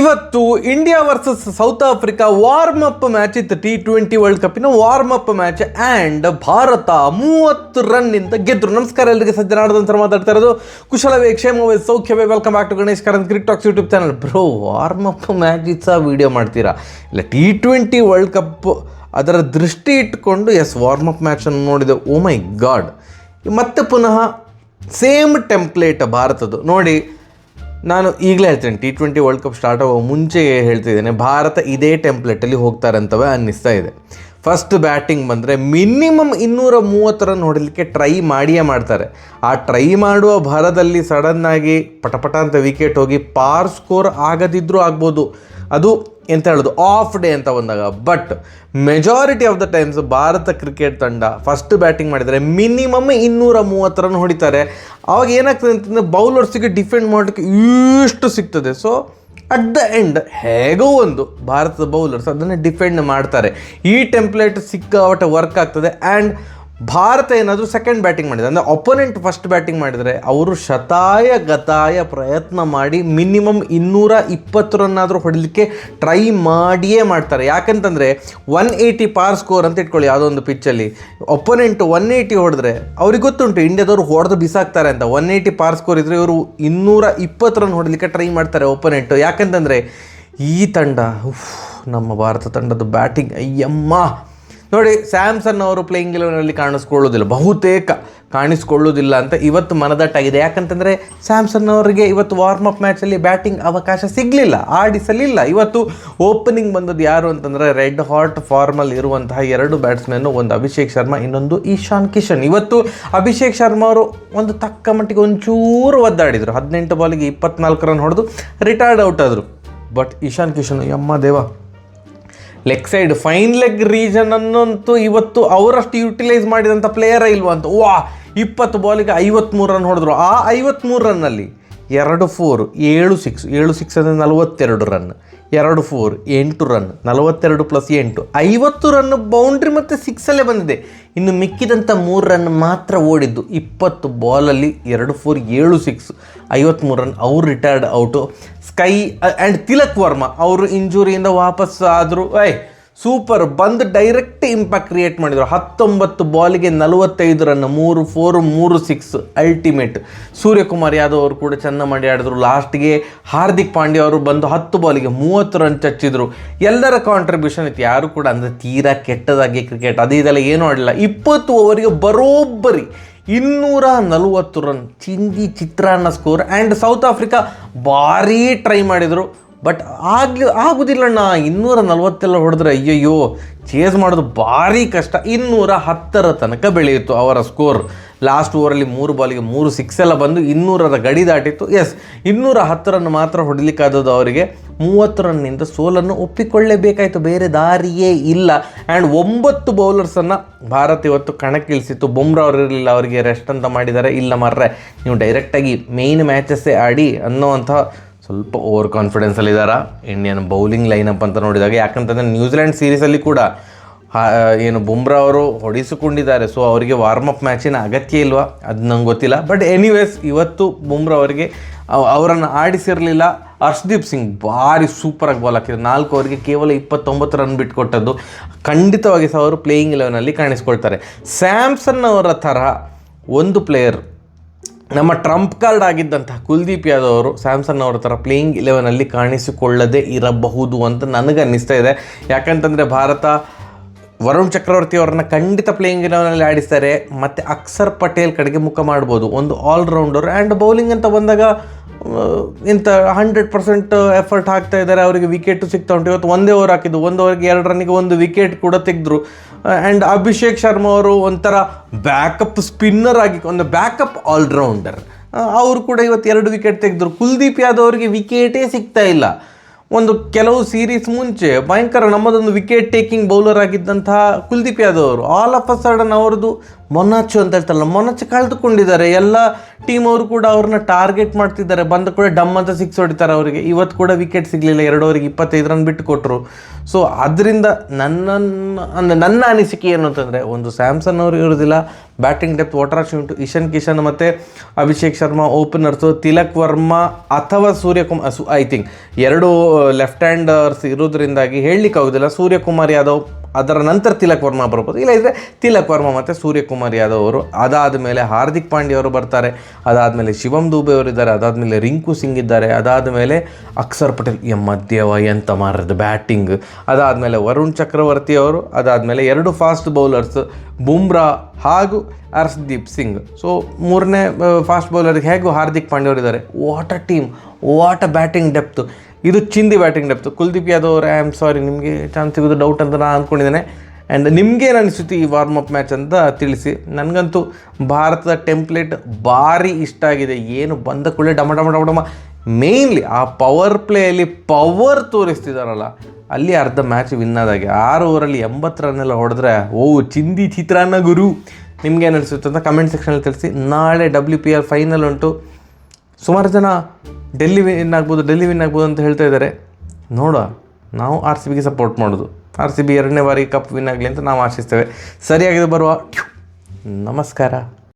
ಇವತ್ತು India versus South Africa warm up match ಇತ್ತು. T20 world ಕಪ್ಪಿನ warm up match and Bharat 30 ರನ್ನಿಂದ ಗೆದ್ರು. ನಮಸ್ಕಾರ ಎಲ್ಲರಿಗೆ, ಸಜ್ಜನಾಡದಂತರ ಮಾತಾಡ್ತಾ ಇರೋದು. ಕುಶಲವೇ, ಕ್ಷೇಮವೇ, ಸೌಖ್ಯವೇ. Welcome back to Ganesh Karanth cricket talks YouTube channel. Bro, warm up match ಸಹ ವಿಡಿಯೋ ಮಾಡ್ತೀರಾ? ಇಲ್ಲ, T20 ವರ್ಲ್ಡ್ ಕಪ್ ಅದರ ದೃಷ್ಟಿ ಇಟ್ಕೊಂಡು ವಾರ್ಮ್ ಅಪ್ ಮ್ಯಾಚನ್ನು ನೋಡಿದೆ. ಓ ಮೈ ಗಾಡ್, ಮತ್ತೆ ಪುನಃ ಸೇಮ್ ಟೆಂಪ್ಲೇಟ್ ಭಾರತದ್ದು ನೋಡಿ. ನಾನು ಈಗಲೇ ಹೇಳ್ತೇನೆ, T20 ವರ್ಲ್ಡ್ ಕಪ್ ಸ್ಟಾರ್ಟ್ ಆಗೋ ಮುಂಚೆ ಹೇಳ್ತಿದ್ದೇನೆ, ಭಾರತ ಇದೇ ಟೆಂಪ್ಲೇಟಲ್ಲಿ ಹೋಗ್ತಾರೆ ಅಂತವೇ ಅನ್ನಿಸ್ತಾ ಇದೆ. ಫಸ್ಟ್ ಬ್ಯಾಟಿಂಗ್ ಬಂದರೆ ಮಿನಿಮಮ್ 230 ರನ್ ಹೊಡಲಿಕ್ಕೆ ಟ್ರೈ ಮಾಡಿಯೇ ಮಾಡ್ತಾರೆ. ಆ ಟ್ರೈ ಮಾಡುವ ಭರದಲ್ಲಿ ಸಡನ್ನಾಗಿ ಪಟಪಟ ಅಂತ ವಿಕೆಟ್ ಹೋಗಿ ಪಾರ್ ಸ್ಕೋರ್ ಆಗದಿದ್ದರೂ ಆಗ್ಬೋದು. ಅದು ಎಂತ ಹೇಳೋದು, ಆಫ್ ಡೇ ಅಂತ ಬಂದಾಗ. But majority of the times Bharat cricket ತಂಡ ಫಸ್ಟ್ ಬ್ಯಾಟಿಂಗ್ ಮಾಡಿದರೆ ಮಿನಿಮಮ್ 230 ರನ್ ಹೊಡಿತಾರೆ. ಆವಾಗ ಏನಾಗ್ತದೆ ಅಂತಂದರೆ ಬೌಲರ್ಸಿಗೆ ಡಿಫೆಂಡ್ ಮಾಡೋಕ್ಕೆ ಇಷ್ಟು ಸಿಗ್ತದೆ. ಸೊ ಅಟ್ ದ ಎಂಡ್ ಹೇಗೋ ಒಂದು ಭಾರತದ ಬೌಲರ್ಸ್ ಅದನ್ನು ಡಿಫೆಂಡ್ ಮಾಡ್ತಾರೆ. ಈ ಟೆಂಪ್ಲೇಟ್ ಸಿಕ್ಕಾಪಟ್ಟೆ ವರ್ಕ್ ಆಗ್ತದೆ. ಆ್ಯಂಡ್ ಭಾರತ ಏನಾದರೂ ಸೆಕೆಂಡ್ ಬ್ಯಾಟಿಂಗ್ ಮಾಡಿದರೆ, ಅಂದರೆ ಅಪೋನೆಂಟ್ ಫಸ್ಟ್ ಬ್ಯಾಟಿಂಗ್ ಮಾಡಿದರೆ, ಅವರು ಶತಾಯ ಗತಾಯ ಪ್ರಯತ್ನ ಮಾಡಿ ಮಿನಿಮಮ್ 220 ರನ್ ಆದರೂ ಹೊಡಲಿಕ್ಕೆ ಟ್ರೈ ಮಾಡಿಯೇ ಮಾಡ್ತಾರೆ. ಯಾಕಂತಂದರೆ 180 ಪಾರ್ ಸ್ಕೋರ್ ಅಂತ ಇಟ್ಕೊಳ್ಳಿ, ಯಾವುದೋ ಒಂದು ಪಿಚ್ಚಲ್ಲಿ ಅಪೋನೆಂಟ್ 180 ಹೊಡೆದ್ರೆ ಅವ್ರಿಗೆ ಗೊತ್ತುಂಟು ಇಂಡಿಯಾದವರು ಹೊಡೆದು ಬಿಸಾಕ್ತಾರೆ ಅಂತ. 180 ಪಾರ್ ಸ್ಕೋರ್ ಇದ್ದರೆ ಇವರು 220 ರನ್ ಹೊಡಲಿಕ್ಕೆ ಟ್ರೈ ಮಾಡ್ತಾರೆ ಒಪೋನೆಂಟು. ಯಾಕಂತಂದರೆ ಈ ತಂಡ, ನಮ್ಮ ಭಾರತ ತಂಡದ ಬ್ಯಾಟಿಂಗ್ ಅಯ್ಯಮ್ಮ ನೋಡಿ. ಸ್ಯಾಮ್ಸನ್ ಅವರು ಪ್ಲೇಯಿಂಗ್ 11ನಲ್ಲಿ ಕಾಣಿಸ್ಕೊಳ್ಳೋದಿಲ್ಲ, ಬಹುತೇಕ ಕಾಣಿಸ್ಕೊಳ್ಳೋದಿಲ್ಲ ಅಂತ ಇವತ್ತು ಮನದಟ್ಟಾಗಿದೆ. ಯಾಕಂತಂದರೆ ಸ್ಯಾಮ್ಸನ್ ಅವರಿಗೆ ಇವತ್ತು ವಾರ್ಮ್ ಅಪ್ ಮ್ಯಾಚಲ್ಲಿ ಬ್ಯಾಟಿಂಗ್ ಅವಕಾಶ ಸಿಗಲಿಲ್ಲ, ಆಡಿಸಲಿಲ್ಲ. ಇವತ್ತು ಓಪನಿಂಗ್ ಬಂದದ್ದು ಯಾರು ಅಂತಂದರೆ ರೆಡ್ ಹಾಟ್ ಫಾರ್ಮಲ್ಲಿ ಇರುವಂತಹ 2 ಬ್ಯಾಟ್ಸ್ಮನ್ನು, ಒಂದು ಅಭಿಷೇಕ್ ಶರ್ಮಾ, ಇನ್ನೊಂದು ಇಶಾನ್ ಕಿಶನ್. ಇವತ್ತು ಅಭಿಷೇಕ್ ಶರ್ಮಾ ಅವರು ಒಂದು ತಕ್ಕ ಮಟ್ಟಿಗೆ ಒಂಚೂರು ಒದ್ದಾಡಿದರು. 18 ಬಾಲಿಗೆ 24 ರನ್ ಹೊಡೆದು ರಿಟೈರ್ಡ್ ಔಟ್ ಆದರು. ಬಟ್ ಇಶಾನ್ ಕಿಶನ್ ಯಮ್ಮ ದೇವ, leg side fine leg region ಅನ್ನಂತೂ ಇವತ್ತು ಅವರಷ್ಟು ಯುಟಿಲೈಸ್ ಮಾಡಿದಂಥ ಪ್ಲೇಯರೇ ಇಲ್ವಾ ಅಂತ. 20 ಬಾಲಿಗೆ 53 ರನ್ ಹೊಡೆದ್ರು. ಆ 53 ರನ್ನಲ್ಲಿ 2 4 7 6 7 6 ಅಂದರೆ 42 ರನ್, 2 4 8 ರನ್, 42 + 8 50 ರನ್ ಬೌಂಡ್ರಿ ಮತ್ತು 6ಅಲ್ಲೇ ಬಂದಿದೆ. ಇನ್ನು ಮಿಕ್ಕಿದಂಥ 3 ರನ್ ಮಾತ್ರ ಓಡಿದ್ದು. 20 ಬಾಲಲ್ಲಿ 2 4 7 6 53 ರನ್. ಅವರು retired out. SKY and Tilak Varma ಅವರು ಇಂಜುರಿಯಿಂದ ವಾಪಸ್ ಆದರು. ಸೂಪರ್, ಬಂದು ಡೈರೆಕ್ಟ್ ಇಂಪ್ಯಾಕ್ಟ್ ಕ್ರಿಯೇಟ್ ಮಾಡಿದರು. 19 ಬಾಲಿಗೆ 45 ರನ್, 3 4 3 6 ಅಲ್ಟಿಮೇಟ್. ಸೂರ್ಯಕುಮಾರ್ ಯಾದವ್ ಅವರು ಕೂಡ ಚೆನ್ನ ಮಾಡಿ ಆಡಿದ್ರು. ಲಾಸ್ಟ್ಗೆ ಹಾರ್ದಿಕ್ ಪಾಂಡ್ಯ ಅವರು ಬಂದು 10 ಬಾಲಿಗೆ 30 ರನ್ ಚಚ್ಚಿದ್ರು. ಎಲ್ಲರ ಕಾಂಟ್ರಿಬ್ಯೂಷನ್ ಇತ್ತು. ಯಾರು ಕೂಡ ಅಂದರೆ ತೀರಾ ಕೆಟ್ಟದಾಗಿ ಕ್ರಿಕೆಟ್ ಅದು ಇದೆಲ್ಲ ಏನೂ ಆಡಲಿಲ್ಲ. 20 ಓವರಿಗೆ ಬರೋಬ್ಬರಿ 240 ರನ್, ಚಿಂದಿ ಚಿತ್ರಾನ್ನ ಸ್ಕೋರ್. ಆ್ಯಂಡ್ ಸೌತ್ ಆಫ್ರಿಕಾ ಭಾರೀ ಟ್ರೈ ಮಾಡಿದರು. ಬಟ್ ಆಗೋದಿಲ್ಲಣ್ಣ, 240 ಹೊಡೆದ್ರೆ ಅಯ್ಯಯ್ಯೋ ಚೇಸ್ ಮಾಡೋದು ಭಾರಿ ಕಷ್ಟ. 210 ತನಕ ಬೆಳೆಯಿತು ಅವರ ಸ್ಕೋರ್. ಲಾಸ್ಟ್ ಓವರಲ್ಲಿ 3 ಬಾಲಿಗೆ 3 6 ಬಂದು 200ರ ಗಡಿ ದಾಟಿತ್ತು. 210 ರನ್ ಮಾತ್ರ ಹೊಡಿಲಿಕ್ಕಾದದ್ದು ಅವರಿಗೆ. 30 ರನ್ನಿಂದ ಸೋಲನ್ನು ಒಪ್ಪಿಕೊಳ್ಳಲೇಬೇಕಾಯಿತು, ಬೇರೆ ದಾರಿಯೇ ಇಲ್ಲ. ಆ್ಯಂಡ್ 9 ಬೌಲರ್ಸನ್ನು ಭಾರತ ಇವತ್ತು ಕಣಕ್ಕಿಳಿಸಿತ್ತು. ಬುಮ್ರಾ ಅವರು ಇರಲಿಲ್ಲ, ಅವರಿಗೆ ರೆಸ್ಟ್ ಅಂತ ಮಾಡಿದ್ದಾರೆ. ಇಲ್ಲ ಮಾರ್ರೆ, ನೀವು ಡೈರೆಕ್ಟಾಗಿ ಮೇಯ್ನ್ ಮ್ಯಾಚಸ್ಸೇ ಆಡಿ ಅನ್ನೋವಂಥ ಸ್ವಲ್ಪ ಓವರ್ ಕಾನ್ಫಿಡೆನ್ಸಲ್ಲಿದ್ದಾರಾ ಇಂಡಿಯನ್ ಬೌಲಿಂಗ್ ಲೈನಪ್ ಅಂತ ನೋಡಿದಾಗ. ಯಾಕಂತಂದರೆ ನ್ಯೂಜಿಲೆಂಡ್ ಸೀರೀಸಲ್ಲಿ ಕೂಡ ಏನು ಬುಮ್ರಾ ಅವರು ಹೊಡಿಸಿಕೊಂಡಿದ್ದಾರೆ. ಸೊ ಅವರಿಗೆ ವಾರ್ಮ್ ಅಪ್ ಮ್ಯಾಚಿನ ಅಗತ್ಯ ಇಲ್ವಾ ಅದು ನಂಗೆ ಗೊತ್ತಿಲ್ಲ. ಬಟ್ ಎನಿವೇಸ್ ಇವತ್ತು ಬುಮ್ರಾ ಅವರಿಗೆ ಅವರನ್ನು ಆಡಿಸಿರಲಿಲ್ಲ. ಹರ್ಷದೀಪ್ ಸಿಂಗ್ ಭಾರಿ ಸೂಪರಾಗಿ ಬಾಲ್ ಹಾಕಿದ್ರು. 4 ಓವರಿಗೆ ಕೇವಲ 29 ರನ್ ಬಿಟ್ಕೊಟ್ಟದ್ದು. ಖಂಡಿತವಾಗಿ ಸಹ ಅವರು ಪ್ಲೇಯಿಂಗ್ 11ನಲ್ಲಿ ಕಾಣಿಸ್ಕೊಳ್ತಾರೆ. ಸ್ಯಾಮ್ಸನ್ ಅವರ ಥರ ಒಂದು ಪ್ಲೇಯರ್, ನಮ್ಮ ಟ್ರಂಪ್ ಕಾರ್ಡ್ ಆಗಿದ್ದಂತಹ ಕುಲ್ದೀಪ್ ಯಾದವ್ ಅವರು ಸ್ಯಾಮ್ಸನ್ ಅವರ ಥರ ಪ್ಲೇಯಿಂಗ್ 11ನಲ್ಲಿ ಕಾಣಿಸಿಕೊಳ್ಳದೇ ಇರಬಹುದು ಅಂತ ನನಗೆ ಅನ್ನಿಸ್ತಾ ಇದೆ. ಯಾಕಂತಂದರೆ ಭಾರತ ವರುಣ್ ಚಕ್ರವರ್ತಿ ಅವರನ್ನು ಖಂಡಿತ ಪ್ಲೇಯಿಂಗ್ 11ನಲ್ಲಿ ಆಡಿಸ್ತಾರೆ. ಮತ್ತು ಅಕ್ಷರ್ ಪಟೇಲ್ ಕಡೆಗೆ ಮುಖ ಮಾಡ್ಬೋದು, ಒಂದು ಆಲ್ರೌಂಡರ್. ಆ್ಯಂಡ್ ಬೌಲಿಂಗ್ ಅಂತ ಬಂದಾಗ ಇಂಥ 100% ಎಫರ್ಟ್ ಹಾಕ್ತಾ ಇದ್ದಾರೆ. ಅವರಿಗೆ ವಿಕೆಟು ಸಿಗ್ತಾ ಉಂಟು. ಇವತ್ತು 1 ಓವರ್ ಹಾಕಿದ್ದು, 1 ಓವರ್ಗೆ 2 ರನ್ನಿಗೆ 1 ವಿಕೆಟ್ ಕೂಡ ತೆಗೆದ್ರು. ಆ್ಯಂಡ್ ಅಭಿಷೇಕ್ ಶರ್ಮಾ ಅವರು ಒಂಥರ ಬ್ಯಾಕಪ್ ಸ್ಪಿನ್ನರ್ ಆಗಿ, ಒಂದು ಬ್ಯಾಕಪ್ ಆಲ್ರೌಂಡರ್, ಅವರು ಕೂಡ ಇವತ್ತು 2 ವಿಕೆಟ್ ತೆಗೆದ್ರು. ಕುಲ್ದೀಪ್ ಯಾದವ್ ಅವರಿಗೆ ವಿಕೆಟೇ ಸಿಗ್ತಾ ಇಲ್ಲ. ಒಂದು ಕೆಲವು ಸೀರೀಸ್ ಮುಂಚೆ ಭಯಂಕರ ನಮ್ಮದೊಂದು ವಿಕೆಟ್ ಟೇಕಿಂಗ್ ಬೌಲರ್ ಆಗಿದ್ದಂತಹ ಕುಲ್ದೀಪ್ ಯಾದವ್ ಅವರು ಆಲ್ ಆಫ್ ಅ ಸಡನ್ ಅವ್ರದ್ದು ಮೊನಚು ಅಂತ ಹೇಳ್ತಾರಲ್ಲ, ಮೊನಚು ಕಳೆದುಕೊಂಡಿದ್ದಾರೆ. ಎಲ್ಲ ಟೀಮ್ ಅವರು ಕೂಡ ಅವ್ರನ್ನ ಟಾರ್ಗೆಟ್ ಮಾಡ್ತಿದ್ದಾರೆ. ಬಂದ ಕೂಡ ಡಮ್ ಅಂತ 6 ಹೊಡಿತಾರೆ ಅವರಿಗೆ. ಇವತ್ತು ಕೂಡ ವಿಕೆಟ್ ಸಿಗಲಿಲ್ಲ, 2 ಓವರಿಗೆ 25 ರನ್ ಬಿಟ್ಟು ಕೊಟ್ಟರು. ಸೊ ಅದರಿಂದ ನನ್ನ ಅನಿಸಿಕೆ ಏನು ಅಂತಂದರೆ, ಒಂದು ಸ್ಯಾಮ್ಸನ್ ಅವರು ಇರೋದಿಲ್ಲ, ಬ್ಯಾಟಿಂಗ್ ಡೆಪ್ತ್ ವಾಟರಾಶಿ ಉಂಟು. ಇಶಾನ್ ಕಿಶನ್ ಮತ್ತು ಅಭಿಷೇಕ್ ಶರ್ಮಾ ಓಪನರ್ಸು, ತಿಲಕ್ ವರ್ಮಾ ಅಥವಾ ಸೂರ್ಯಕುಮಾರ್, ಐ ಥಿಂಕ್ ಎರಡು ಲೆಫ್ಟ್ ಹ್ಯಾಂಡರ್ಸ್ ಇರೋದ್ರಿಂದಾಗಿ ಹೇಳಲಿಕ್ಕಾಗೋದಿಲ್ಲ. ಸೂರ್ಯಕುಮಾರ್ ಯಾದವ್ ಅದರ ನಂತರ ತಿಲಕ್ ವರ್ಮಾ ಬರ್ಬೋದು, ಇಲ್ಲ ಇದ್ದರೆ ತಿಲಕ್ ವರ್ಮಾ ಮತ್ತು ಸೂರ್ಯಕುಮಾರ್ ಯಾದವ್ ಅವರು. ಅದಾದಮೇಲೆ ಹಾರ್ದಿಕ್ ಪಾಂಡ್ಯ ಅವರು ಬರ್ತಾರೆ, ಅದಾದಮೇಲೆ ಶಿವಮ್ ದೂಬೆ ಅವರಿದ್ದಾರೆ, ಅದಾದಮೇಲೆ ರಿಂಕು ಸಿಂಗ್ ಇದ್ದಾರೆ, ಅದಾದಮೇಲೆ ಅಕ್ಷರ್ ಪಟೇಲ್ ಮಧ್ಯವ ಎಂತ ಮಾರದು ಬ್ಯಾಟಿಂಗ್, ಅದಾದಮೇಲೆ ವರುಣ್ ಚಕ್ರವರ್ತಿ ಅವರು, ಅದಾದಮೇಲೆ 2 ಫಾಸ್ಟ್ ಬೌಲರ್ಸ್ ಬುಮ್ರಾ ಹಾಗೂ ಹರ್ಷದೀಪ್ ಸಿಂಗ್. ಸೊ 3ನೇ ಫಾಸ್ಟ್ ಬೌಲರ್ಗೆ ಹೇಗೂ ಹಾರ್ದಿಕ್ ಪಾಂಡ್ಯ ಅವರಿದ್ದಾರೆ. What a team, what a batting depth. ಇದು ಚಿಂದಿ ಬ್ಯಾಟಿಂಗ್ ಡೆಪ್ತು. ಕುಲ್ದೀಪ್ ಯಾದವ್ ಅವರೇ, ಐ ಆಮ್ ಸಾರಿ, ನಿಮಗೆ ಚಾನ್ಸ್ ಸಿಗೋದು ಡೌಟ್ ಅಂತ ನಾನು ಅಂದ್ಕೊಂಡಿದ್ದೇನೆ. ಆ್ಯಂಡ್ ನಿಮಗೇನು ಅನಿಸುತ್ತೆ ಈ ವಾರ್ಮಪ್ ಮ್ಯಾಚ್ ಅಂತ ತಿಳಿಸಿ. ನನಗಂತೂ ಭಾರತದ ಟೆಂಪ್ಲೇಟ್ ಭಾರಿ ಇಷ್ಟ ಆಗಿದೆ. ಏನು ಬಂದ ಕೂಡಲೇ ಡಮ ಮೇಯ್ನ್ಲಿ ಆ ಪವರ್ ಪ್ಲೇಯಲ್ಲಿ ಪವರ್ ತೋರಿಸ್ತಿದ್ದಾರಲ್ಲ, ಅಲ್ಲಿ ಅರ್ಧ ಮ್ಯಾಚ್ ವಿನ್ ಆದಾಗೆ. 6 ಓವರಲ್ಲಿ 80 ರನ್ನೆಲ್ಲ ಹೊಡೆದ್ರೆ ಚಿಂದಿ ಚಿತ್ರಾನ್ನ ಗುರು. ನಿಮ್ಗೇನು ಅನಿಸುತ್ತೆ ಅಂತ ಕಮೆಂಟ್ ಸೆಕ್ಷನಲ್ಲಿ ತಿಳಿಸಿ. ನಾಳೆ WPL ಫೈನಲ್ ಉಂಟು. ಸುಮಾರು ಜನ ಡೆಲ್ಲಿ ವಿನ್ ಆಗ್ಬೋದು ಅಂತ ಹೇಳ್ತಾ ಇದ್ದಾರೆ. ನೋಡುವ, ನಾವು RCBಗೆ ಸಪೋರ್ಟ್ ಮಾಡೋದು. RCB 2ನೇ ಬಾರಿ ಕಪ್ ವಿನ್ ಆಗಲಿ ಅಂತ ನಾವು ಆಶಿಸ್ತೇವೆ. ಸರಿಯಾಗಿದೆ, ಬರುವ. ನಮಸ್ಕಾರ.